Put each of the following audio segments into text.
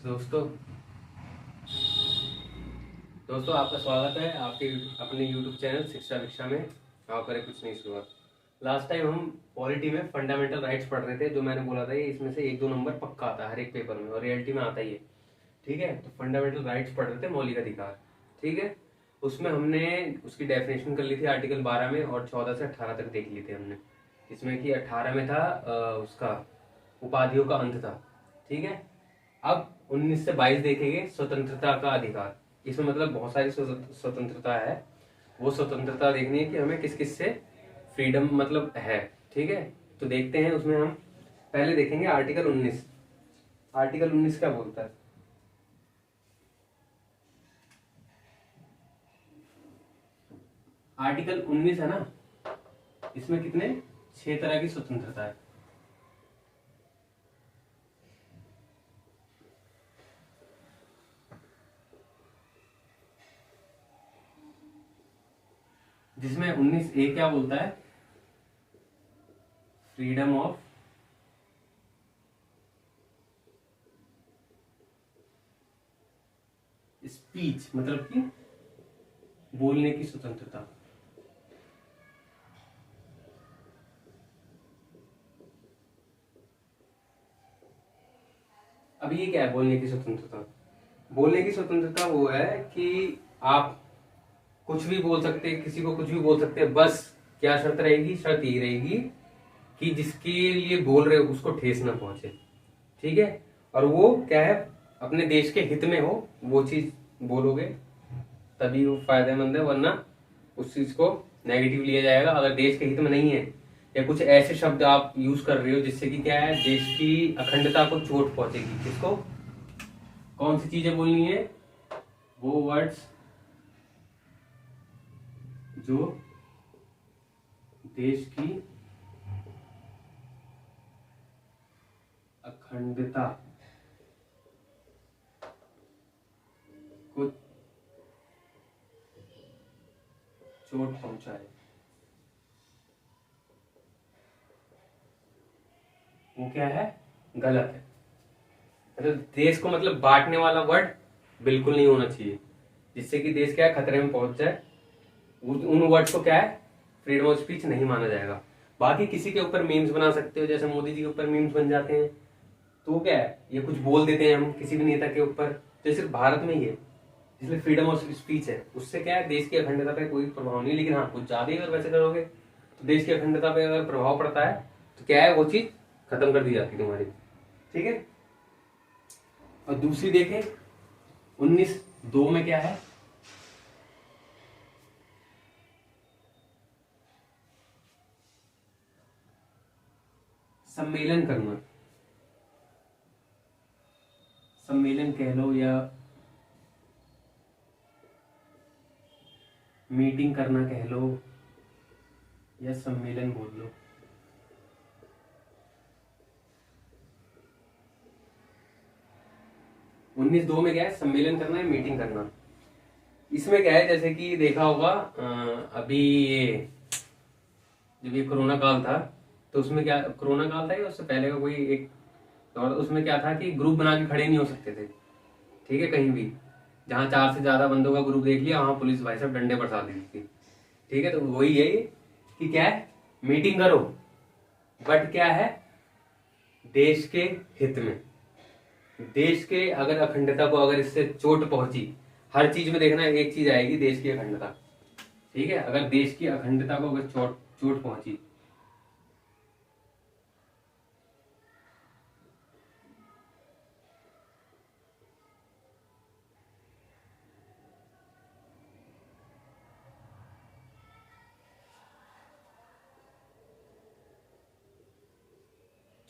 दोस्तों दोस्तों आपका स्वागत है आपके अपने YouTube चैनल शिक्षा विक्षा में। आप करें कुछ नहीं शुरुआत। लास्ट टाइम हम पॉलिटी में फंडामेंटल राइट्स पढ़ रहे थे, जो मैंने बोला था ये इसमें से एक दो नंबर पक्का आता है हर एक पेपर में और रियलिटी में आता ही है। ठीक है, तो फंडामेंटल राइट्स पढ़ रहे थे, मौलिक अधिकार। ठीक है, उसमें हमने उसकी डेफिनेशन कर ली थी आर्टिकल 12 में और 14 से 18 तक देख लिए थे हमने। इसमें कि 18 में था उसका उपाधियों का अंत था। ठीक है, अब 19 से 22 देखेंगे स्वतंत्रता का अधिकार। इसमें मतलब बहुत सारी स्वतंत्रता है, वो स्वतंत्रता देखनी है कि हमें किस किस से फ्रीडम मतलब है। ठीक है, तो देखते हैं उसमें हम पहले देखेंगे आर्टिकल 19। आर्टिकल 19 क्या बोलता है? आर्टिकल 19 है ना, इसमें कितने 6 तरह की स्वतंत्रता है। जिसमें 19A क्या बोलता है? फ्रीडम ऑफ स्पीच, मतलब कि बोलने की स्वतंत्रता। अब ये क्या है बोलने की स्वतंत्रता? बोलने की स्वतंत्रता वो है कि आप कुछ भी बोल सकते हैं, किसी को कुछ भी बोल सकते हैं, बस क्या शर्त रहेगी? शर्त ये रहेगी कि जिसके लिए बोल रहे हो उसको ठेस ना पहुंचे। ठीक है, और वो क्या है, अपने देश के हित में हो वो चीज बोलोगे तभी वो फायदेमंद है, वरना उस चीज को नेगेटिव लिया जाएगा। अगर देश के हित में नहीं है या कुछ ऐसे शब्द आप यूज कर रहे हो जिससे कि क्या है, देश की अखंडता को चोट पहुंचेगी। किसको कौन सी चीजें बोलनी है? वो वर्ड्स जो देश की अखंडता को चोट पहुंचाए, वो क्या है? गलत है। मतलब देश को मतलब बांटने वाला वर्ड बिल्कुल नहीं होना चाहिए, जिससे कि देश क्या है, खतरे में पहुंच जाए। उन वर्ड्स को क्या है, फ्रीडम ऑफ स्पीच नहीं माना जाएगा। बाकी किसी के ऊपर मीम्स बना सकते हो, जैसे मोदी जी के ऊपर मीम्स बन जाते हैं, तो वो क्या है, ये कुछ बोल देते हैं हम किसी भी नेता के ऊपर, तो सिर्फ भारत में ही है इसलिए फ्रीडम ऑफ स्पीच है। उससे क्या है, देश की अखंडता पे कोई प्रभाव नहीं। लेकिन हाँ, कुछ ज्यादा ही अगर वैसे करोगे तो देश की अखंडता पे अगर प्रभाव पड़ता है तो क्या है, वो चीज खत्म कर दी जाती है तुम्हारी। ठीक है, और दूसरी देखें 19(2) में क्या है? सम्मेलन करना, सम्मेलन कह लो या मीटिंग करना कह लो या सम्मेलन बोल लो। उन्नीस दो में क्या है, सम्मेलन करना है, मीटिंग करना। इसमें क्या है, जैसे कि देखा होगा अभी ये जब ये कोरोना काल था, तो उसमें क्या, कोरोना काल था या उससे पहले का कोई एक दौर, उसमें क्या था कि ग्रुप बना के खड़े नहीं हो सकते थे। ठीक है, कहीं भी जहां 4 से ज्यादा बंदों का ग्रुप देख लिया वहां पुलिस भाई साहब डंडे बरसा दी थी। ठीक है, तो वही है कि क्या है, मीटिंग करो बट क्या है, देश के हित में। देश के अगर अखंडता को अगर इससे चोट पहुंची, हर चीज में देखना एक चीज आएगी, देश की अखंडता। ठीक है, अगर देश की अखंडता को अगर चोट चोट पहुंची,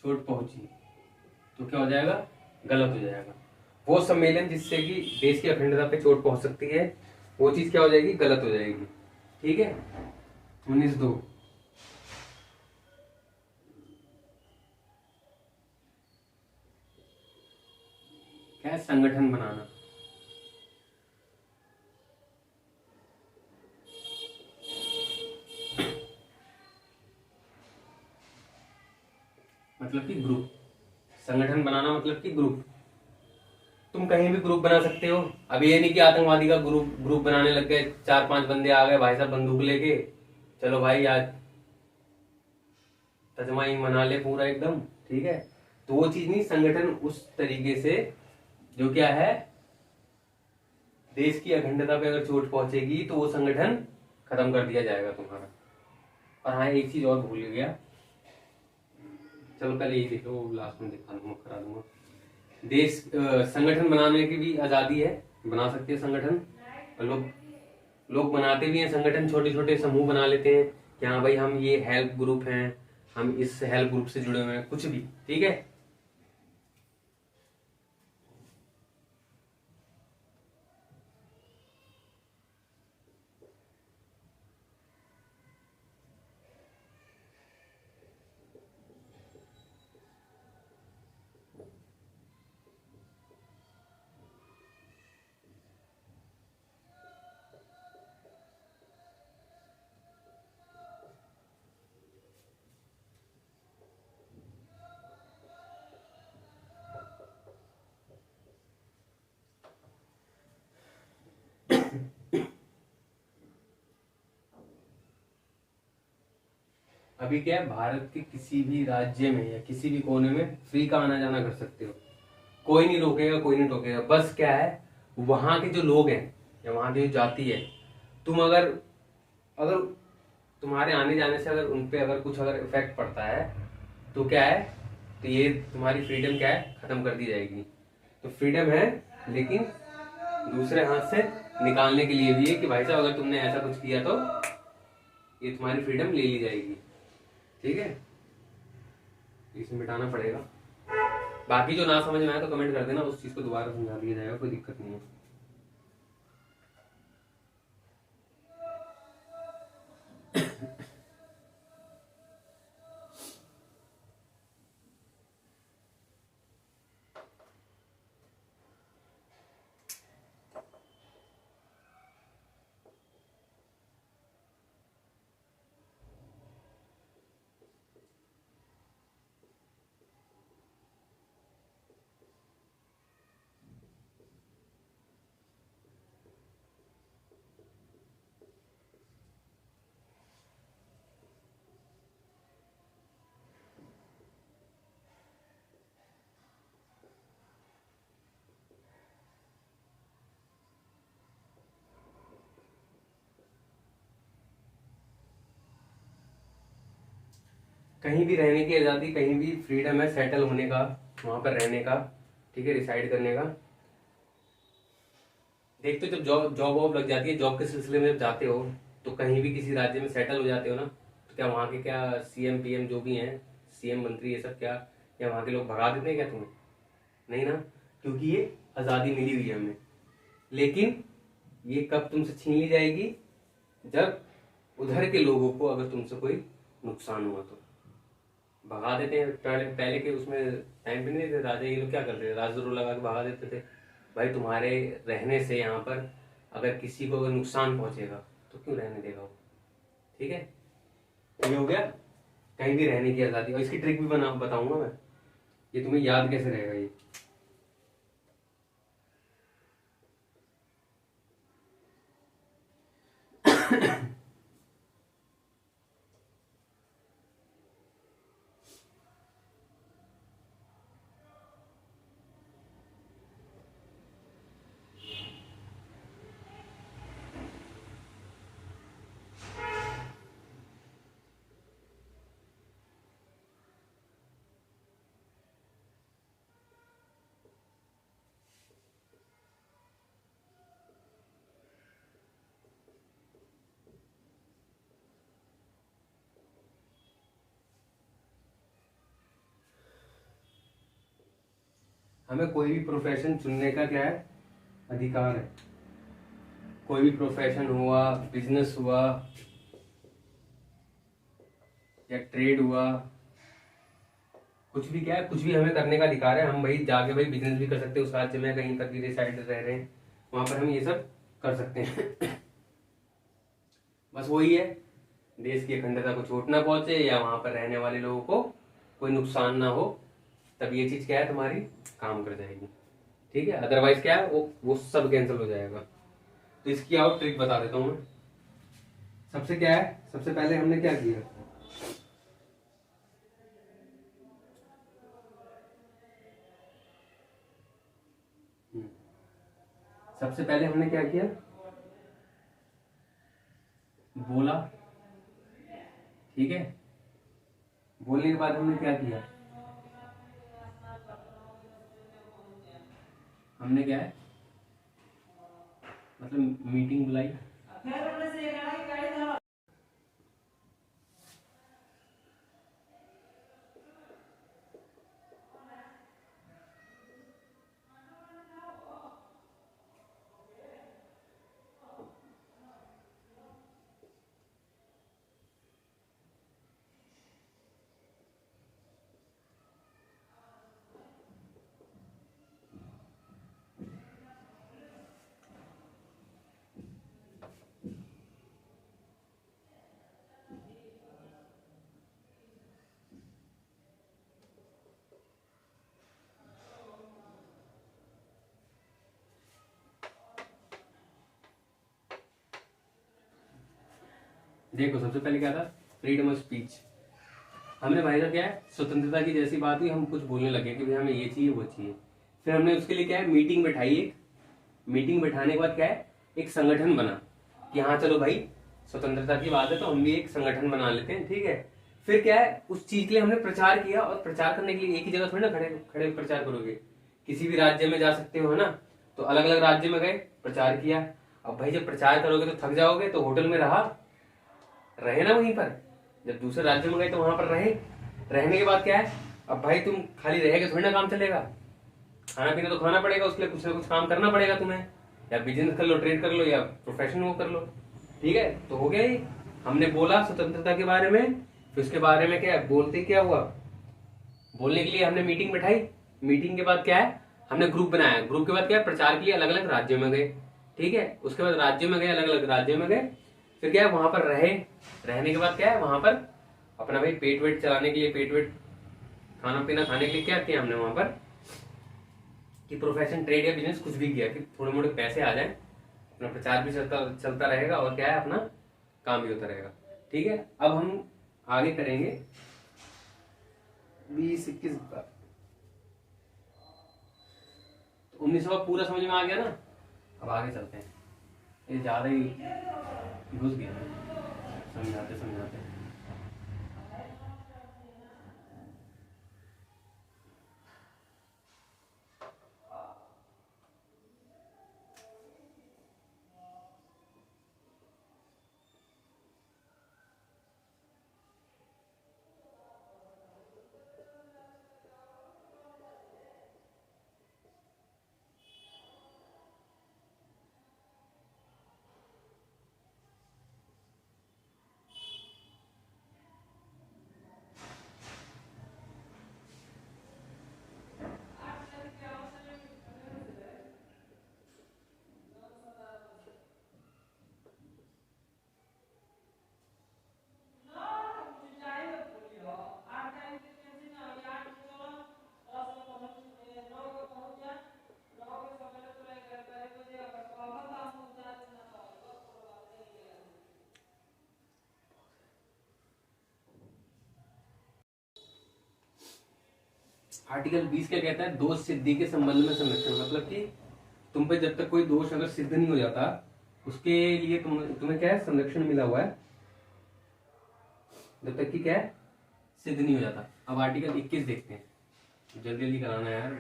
चोट पहुंची तो क्या हो जाएगा, गलत हो जाएगा। वो सम्मेलन जिससे कि देश की अखंडता पे चोट पहुंच सकती है, वो चीज क्या हो जाएगी, गलत हो जाएगी। ठीक है, 19(2) क्या है, संगठन बनाना। मतलब कि ग्रुप, संगठन बनाना मतलब कि ग्रुप। तुम कहीं भी ग्रुप बना सकते हो। अब ये नहीं कि आतंकवादी का ग्रुप ग्रुप बनाने लग गए, 4-5 बंदे आ गए भाई साहब बंदूक लेके, चलो भाई आज तजमाई मना ले पूरा एकदम, ठीक है। तो वो चीज नहीं, संगठन उस तरीके से जो क्या है, देश की अखंडता पे अगर चोट पहुंचेगी तो वो संगठन खत्म कर दिया जाएगा तुम्हारा। और हाँ, एक चीज और भूल गया, चलो पहले ये देख लो, लास्ट में दिखा दूंगा, करा दूंगा। देश संगठन बनाने की भी आजादी है, बना सकते हैं संगठन। और लोग लोग बनाते भी हैं संगठन, छोटे छोटे समूह बना लेते हैं कि हाँ भाई हम ये हेल्प ग्रुप हैं, हम इस हेल्प ग्रुप से जुड़े हुए हैं, कुछ भी, ठीक है। अभी क्या है, भारत के किसी भी राज्य में या किसी भी कोने में फ्री का आना जाना कर सकते हो, कोई नहीं रोकेगा, कोई नहीं टोकेगा। बस क्या है, वहां के जो लोग हैं या वहां की जो जाति है, तुम अगर अगर तुम्हारे आने जाने से अगर उनपे अगर कुछ अगर इफेक्ट पड़ता है तो क्या है, तो ये तुम्हारी फ्रीडम क्या है, खत्म कर दी जाएगी। तो फ्रीडम है, लेकिन दूसरे हाथ से निकालने के लिए भी है कि भाई साहब अगर तुमने ऐसा कुछ किया तो ये तुम्हारी फ्रीडम ले ली जाएगी, ठीक है। इसे मिटाना पड़ेगा। बाकी जो ना समझ में आया तो कमेंट कर देना, उस चीज को दोबारा समझा दिया जाएगा, कोई दिक्कत नहीं है। कहीं भी रहने की आजादी, कहीं भी फ्रीडम है सेटल होने का, वहां पर रहने का, ठीक है, रिसाइड करने का। देख, तो जब जॉब जॉब वॉब लग जाती है, जॉब के सिलसिले में जब जाते हो तो कहीं भी किसी राज्य में सेटल हो जाते हो ना, तो क्या वहां के क्या सीएम पीएम जो भी हैं, सीएम मंत्री ये सब, क्या क्या वहां के लोग भगा देते हैं क्या तुम्हें? नहीं ना, क्योंकि ये आजादी मिली हुई है हमें। लेकिन ये कब तुमसे छीन ली जाएगी, जब उधर के लोगों को अगर तुमसे कोई नुकसान हुआ तो भगा देते हैं। पहले पहले के उसमें टाइम पे नहीं थे राजा, ये लोग क्या करते थे, राजद्रोह लगा के भगा देते थे। भाई तुम्हारे रहने से यहाँ पर अगर किसी को अगर नुकसान पहुंचेगा तो क्यों रहने देगा वो, ठीक है। ये हो गया कहीं भी रहने की आजादी। और इसकी ट्रिक भी बना बताऊंगा मैं, ये तुम्हें याद कैसे रहेगा ये। हमें कोई भी प्रोफेशन चुनने का क्या है, अधिकार है। कोई भी प्रोफेशन हुआ, बिजनेस हुआ या ट्रेड हुआ, कुछ भी क्या है, कुछ भी हमें करने का अधिकार है। हम भाई जाके भाई बिजनेस भी कर सकते हैं, उस राज्य में कहीं पर भी रिसाइड रह रहे हैं वहां पर हम ये सब कर सकते हैं। बस वही है, देश की अखंडता को चोट ना पहुंचे या वहां पर रहने वाले लोगों को कोई नुकसान ना हो, तब ये चीज क्या है तुम्हारी काम कर जाएगी। ठीक है, अदरवाइज क्या है वो सब कैंसिल हो जाएगा। तो इसकी आउट ट्रिक बता देता हूं मैं। सबसे क्या है, सबसे पहले हमने क्या किया, सबसे पहले हमने क्या किया, बोला, ठीक है। बोलने के बाद हमने क्या किया, हमने क्या है मतलब मीटिंग बुलाई, देखो सबसे पहले क्या था, फ्रीडम ऑफ स्पीच। हमने भाई साहब क्या है, स्वतंत्रता की जैसी बात हुई हम कुछ बोलने लगे कि भाई हमें ये चाहिए वो चाहिए। फिर हमने उसके लिए क्या है, मीटिंग बैठाई। एक मीटिंग बैठाने के बाद क्या है, एक संगठन बना कि हाँ चलो भाई स्वतंत्रता की बात है तो हम भी एक संगठन बना लेते हैं, ठीक है। फिर क्या है, उस चीज के लिए हमने प्रचार किया, और प्रचार करने के लिए एक ही जगह थोड़ी ना खड़े खड़े प्रचार करोगे, किसी भी राज्य में जा सकते हो, है ना। तो अलग अलग राज्य में गए, प्रचार किया। अब भाई जब प्रचार करोगे तो थक जाओगे, तो होटल में रहे ना वहीं पर। जब दूसरे राज्य में गए तो वहां पर रहे। रहने के बाद क्या है, अब भाई तुम खाली रहेगे थोड़ी ना काम चलेगा, खाना पीना तो खाना पड़ेगा, उसके लिए कुछ ना कुछ काम करना पड़ेगा तुम्हें। या बिजनेस कर लो, ट्रेड कर लो, या प्रोफेशन वो कर लो, ठीक है। तो हो गया ये, हमने बोला स्वतंत्रता के बारे में। फिर उसके बारे में क्या है, बोलते क्या हुआ, बोलने के लिए हमने मीटिंग बैठाई। मीटिंग के बाद क्या है, हमने ग्रुप बनाया। ग्रुप के बाद क्या है, प्रचार के लिए अलग अलग राज्यों में गए, ठीक है। उसके बाद राज्यों में गए, अलग अलग राज्यों में गए। फिर क्या है, वहां पर रहे। रहने के बाद क्या है, वहां पर अपना भाई पेट वेट चलाने के लिए, पेट वेट खाना पीना खाने के लिए क्या किया हमने वहां पर, कि प्रोफेशन, ट्रेड या बिजनेस कुछ भी किया कि थोड़े मोटे पैसे आ जाए, अपना प्रचार भी चलता चलता रहेगा, और क्या है अपना काम भी होता रहेगा, ठीक है। अब हम आगे करेंगे 20-21 का। तो 19 का पूरा समझ में आ गया ना। अब आगे चलते हैं, ये ज्यादा ही घुस गया समझाते समझाते। आर्टिकल 20 क्या कहता है, दोष सिद्धि के संबंध में संरक्षण। मतलब कि तुम पे जब तक कोई दोष अगर सिद्ध नहीं हो जाता, उसके लिए तुम्हें क्या है, संरक्षण मिला हुआ है, जब तक कि क्या है, सिद्ध नहीं हो जाता। अब आर्टिकल 21 देखते हैं, जल्दी जल्दी कराना है यार,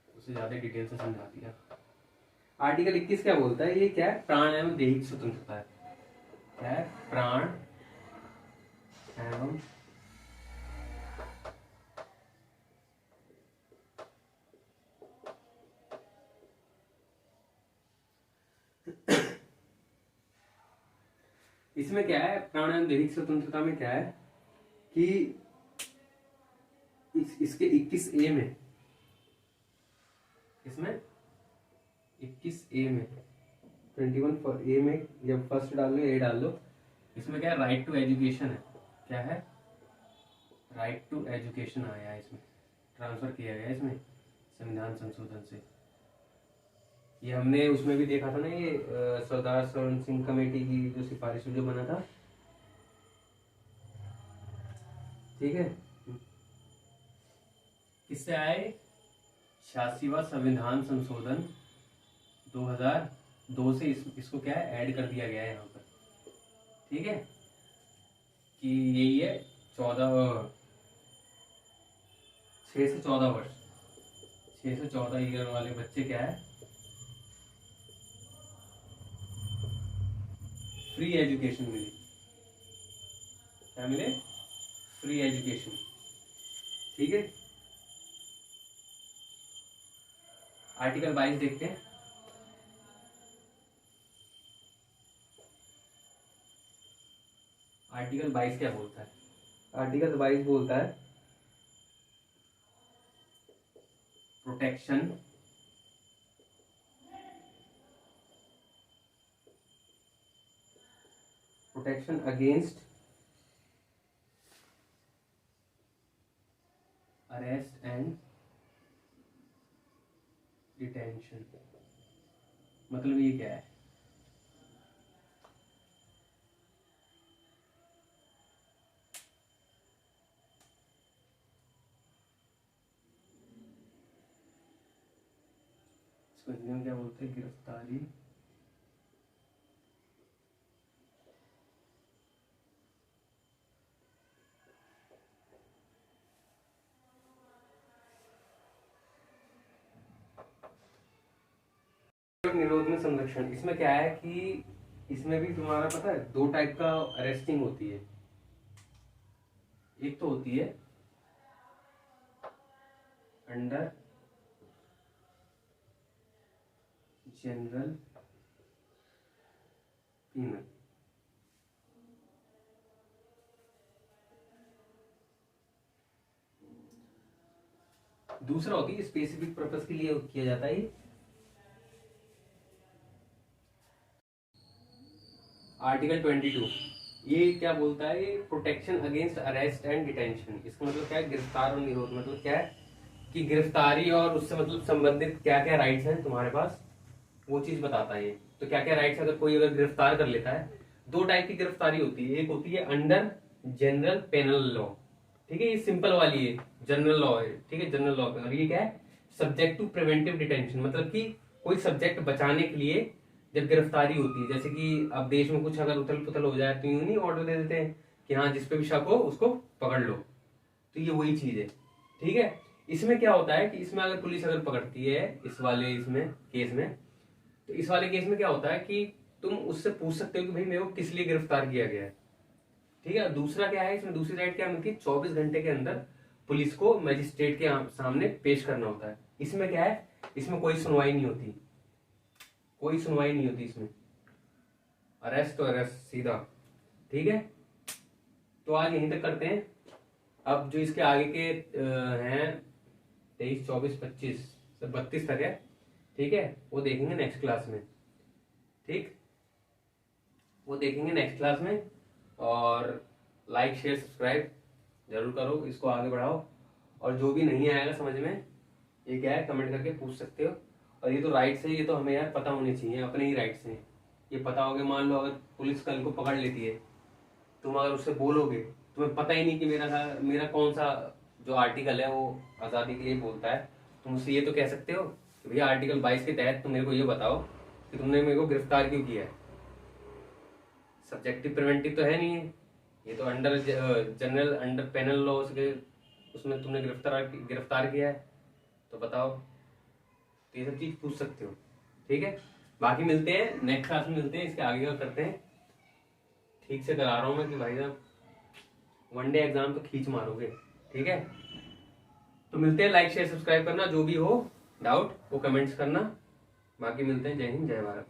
उसे ज्यादा डिटेल से समझा दिया। आर्टिकल 21 क्या बोलता है, ये क्या है, प्राण एवं दैहिक स्वतंत्रता है। क्या है, प्राण एवं इसमें क्या है, प्राण एवं दैहिक स्वतंत्रता में क्या है कि इसके 21A में, इसमें 21A में 21A में जब फर्स्ट डाल लो, ए डाल लो, इसमें क्या है, राइट टू एजुकेशन है। क्या है, राइट टू एजुकेशन आया है इसमें, ट्रांसफर किया गया इसमें संविधान संशोधन से। ये हमने उसमें भी देखा था ना, ये सरदार सवर्ण सिंह कमेटी की जो सिफारिश जो बना था, ठीक है। किससे आए? 86वां संविधान संशोधन 2002 से इसको क्या है, ऐड कर दिया गया है यहाँ पर, ठीक है। कि यही है 6 से 14 वर्ष, 6 से 14 ईयर वाले बच्चे क्या है, फ्री एजुकेशन मिले। क्या मिले? फ्री एजुकेशन, ठीक है। आर्टिकल 22 देखते हैं। आर्टिकल 22 क्या बोलता है? आर्टिकल 22 बोलता है protection against arrest and detention. मतलब ये क्या है? इसको हिंदी में क्या बोलते हैं? गिरफ्तारी निरोध में संरक्षण। इसमें क्या है कि इसमें भी तुम्हारा पता है 2 टाइप का अरेस्टिंग होती है। एक तो होती है अंडर जनरल पीनल, दूसरा होती है स्पेसिफिक पर्पस के लिए किया जाता है। आर्टिकल 22 ये क्या बोलता है? ये protection against arrest and detention. इसका मतलब क्या है? गिरफ्तार और निरोध। मतलब क्या है कि गिरफ्तारी और उससे मतलब संबंधित क्या क्या राइट्स हैं तुम्हारे पास, वो चीज बताता है ये। तो क्या क्या राइट्स, अगर कोई अगर गिरफ्तार कर लेता है, 2 टाइप की गिरफ्तारी होती है। एक होती है अंडर जनरल पेनल लॉ, ठीक है, ये सिंपल वाली है, जनरल लॉ है, ठीक है, जनरल लॉ पे। और ये क्या है? Subject to preventive detention. मतलब कि कोई सब्जेक्ट बचाने के लिए जब गिरफ्तारी होती है, जैसे कि अब देश में कुछ अगर उथल पुथल हो जाए तो यूं नहीं ऑर्डर दे देते हैं कि हाँ जिसपे भी शक हो उसको पकड़ लो। तो ये वही चीज है, ठीक है। इसमें क्या होता है कि इसमें अगर पुलिस अगर पकड़ती है इस वाले इसमें केस में, तो इस वाले केस में क्या होता है कि तुम उससे पूछ सकते हो कि भाई मेरे को किस लिए गिरफ्तार किया गया है, ठीक है। दूसरा क्या है इसमें, दूसरी राइट क्या मिलती है? 24 घंटे के अंदर पुलिस को मजिस्ट्रेट के सामने पेश करना होता है। इसमें क्या है? इसमें कोई सुनवाई नहीं होती, कोई सुनवाई नहीं होती इसमें। अरेस्ट तो अरेस्ट सीधा, ठीक है। तो आज यहीं तक करते हैं। अब जो इसके आगे के हैं 23, 24, 25 से 32 तक है, ठीक है, वो देखेंगे नेक्स्ट क्लास में, ठीक, वो देखेंगे नेक्स्ट क्लास में। और लाइक शेयर सब्सक्राइब जरूर करो, इसको आगे बढ़ाओ। और जो भी नहीं आएगा समझ में, ये क्या है, कमेंट करके पूछ सकते हो। और ये तो राइट्स है, ये तो हमें यार पता होने चाहिए, अपने ही राइट्स हैं ये। पता होगे, मान लो अगर पुलिस कल को पकड़ लेती है, तुम अगर उससे बोलोगे, तुम्हें पता ही नहीं कि मेरा कौन सा जो आर्टिकल है वो आज़ादी के लिए बोलता है, तुम उससे ये तो कह सकते हो कि भैया आर्टिकल 22 के तहत तुम मेरे को ये बताओ कि तुमने मेरे को गिरफ्तार क्यों किया है। सब्जेक्टिव प्रिवेंटिव तो है नहीं है, ये तो under general under penal law उसमें तुमने गिरफ्तार किया है, तो बताओ। तो ये सब चीज पूछ सकते हो, ठीक है। बाकी मिलते हैं नेक्स्ट क्लास में, मिलते हैं, इसके आगे का करते हैं। ठीक से करा रहा हूँ मैं कि भाई साहब वनडे एग्जाम तो खींच मारोगे, ठीक है। तो मिलते हैं, लाइक शेयर सब्सक्राइब करना, जो भी हो डाउट वो कमेंट्स करना। बाकी मिलते हैं, जय हिंद जय भारत।